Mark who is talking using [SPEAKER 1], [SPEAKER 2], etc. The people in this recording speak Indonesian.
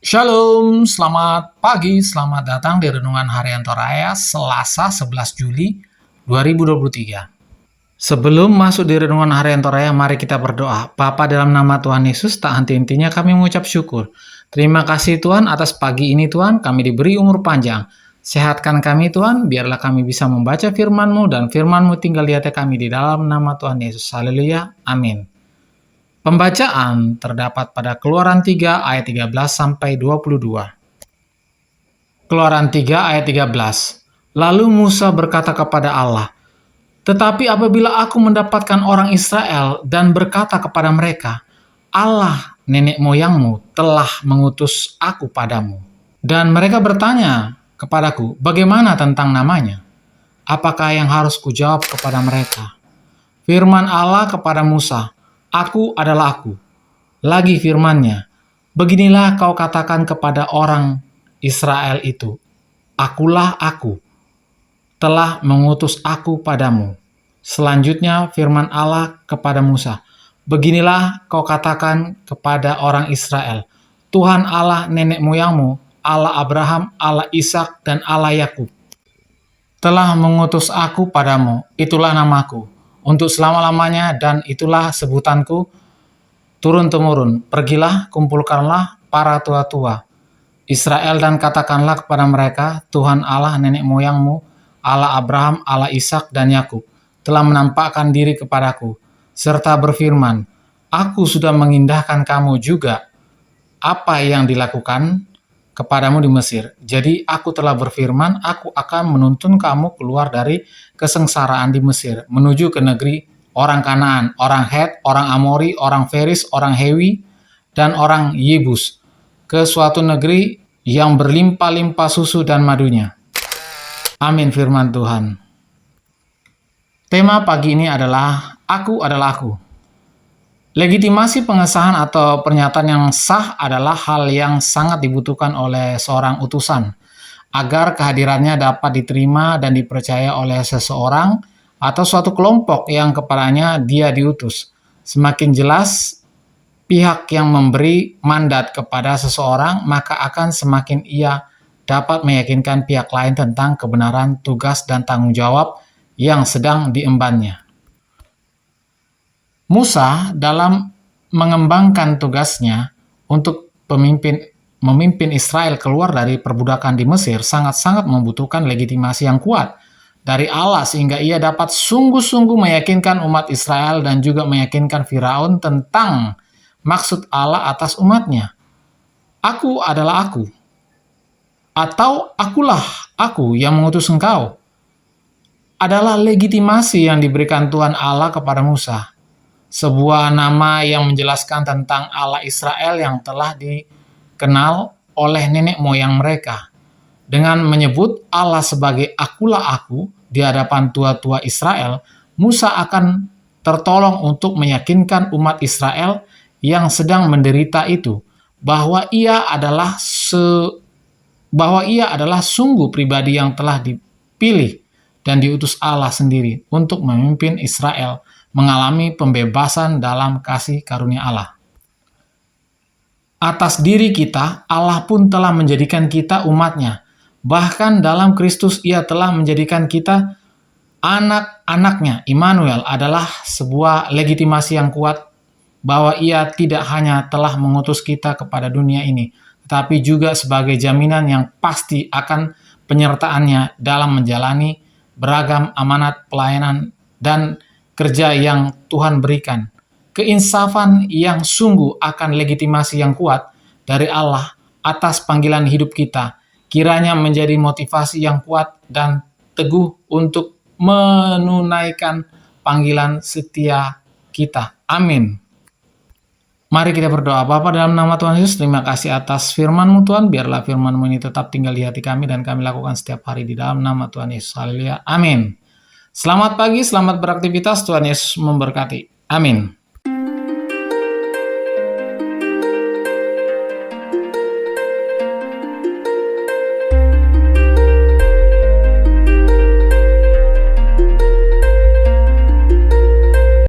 [SPEAKER 1] Shalom, selamat pagi, selamat datang di Renungan Harian Toraya, Selasa 11 Juli 2023. Sebelum masuk di Renungan Harian Toraya, mari kita berdoa. Bapa, dalam nama Tuhan Yesus, tak henti-hentinya kami mengucap syukur. Terima kasih Tuhan atas pagi ini Tuhan, kami diberi umur panjang. Sehatkan kami Tuhan, biarlah kami bisa membaca firman-Mu dan firman-Mu tinggal di hati kami di dalam nama Tuhan Yesus. Haleluya, amin. Pembacaan terdapat pada Keluaran 3 ayat 13 sampai 22. Keluaran 3 ayat 13. Lalu Musa berkata kepada Allah, "Tetapi apabila aku mendapatkan orang Israel dan berkata kepada mereka, Allah nenek moyangmu telah mengutus aku padamu. Dan mereka bertanya kepadaku, bagaimana tentang namanya? Apakah yang harus kujawab kepada mereka?" Firman Allah kepada Musa, "Aku adalah aku." Lagi firman-Nya, "Beginilah kau katakan kepada orang Israel itu, Akulah aku, telah mengutus aku padamu." Selanjutnya firman Allah kepada Musa, "Beginilah kau katakan kepada orang Israel, Tuhan Allah nenek moyangmu, Allah Abraham, Allah Ishak, dan Allah Yakub, telah mengutus aku padamu. Itulah namaku untuk selama-lamanya, dan itulah sebutanku turun-temurun. Pergilah, kumpulkanlah para tua-tua Israel dan katakanlah kepada mereka, Tuhan Allah nenek moyangmu, Allah Abraham, Allah Ishak, dan Yakub, telah menampakkan diri kepadaku, serta berfirman, Aku sudah mengindahkan kamu juga apa yang dilakukan kepadamu di Mesir. Jadi aku telah berfirman, aku akan menuntun kamu keluar dari kesengsaraan di Mesir, menuju ke negeri orang Kanaan, orang Het, orang Amori, orang Feris, orang Hewi, dan orang Yebus, ke suatu negeri yang berlimpah-limpah susu dan madunya. Amin firman Tuhan. Tema pagi ini adalah Aku adalah Aku. Legitimasi pengesahan atau pernyataan yang sah adalah hal yang sangat dibutuhkan oleh seorang utusan, agar kehadirannya dapat diterima dan dipercaya oleh seseorang atau suatu kelompok yang kepadanya dia diutus. Semakin jelas pihak yang memberi mandat kepada seseorang, maka akan semakin ia dapat meyakinkan pihak lain tentang kebenaran tugas dan tanggung jawab yang sedang diembannya. Musa dalam mengembangkan tugasnya untuk memimpin Israel keluar dari perbudakan di Mesir sangat-sangat membutuhkan legitimasi yang kuat dari Allah sehingga ia dapat sungguh-sungguh meyakinkan umat Israel dan juga meyakinkan Firaun tentang maksud Allah atas umatnya. Aku adalah aku, atau akulah aku yang mengutus engkau, adalah legitimasi yang diberikan Tuhan Allah kepada Musa. Sebuah nama yang menjelaskan tentang Allah Israel yang telah dikenal oleh nenek moyang mereka. Dengan menyebut Allah sebagai akulah aku di hadapan tua-tua Israel, Musa akan tertolong untuk meyakinkan umat Israel yang sedang menderita itu bahwa ia adalah sungguh pribadi yang telah dipilih dan diutus Allah sendiri untuk memimpin Israel mengalami pembebasan dalam kasih karunia Allah. Atas diri kita, Allah pun telah menjadikan kita umat-Nya. Bahkan dalam Kristus ia telah menjadikan kita anak-anaknya. Immanuel adalah sebuah legitimasi yang kuat bahwa ia tidak hanya telah mengutus kita kepada dunia ini, tetapi juga sebagai jaminan yang pasti akan penyertaannya dalam menjalani beragam amanat pelayanan dan kerja yang Tuhan berikan. Keinsafan yang sungguh akan legitimasi yang kuat dari Allah atas panggilan hidup kita, kiranya menjadi motivasi yang kuat dan teguh untuk menunaikan panggilan setia kita. Amin. Mari kita berdoa. Bapa, dalam nama Tuhan Yesus, terima kasih atas firman-Mu Tuhan. Biarlah firman-Mu ini tetap tinggal di hati kami dan kami lakukan setiap hari di dalam nama Tuhan Yesus. Haleluya. Amin. Selamat pagi, selamat beraktivitas. Tuhan Yesus memberkati. Amin.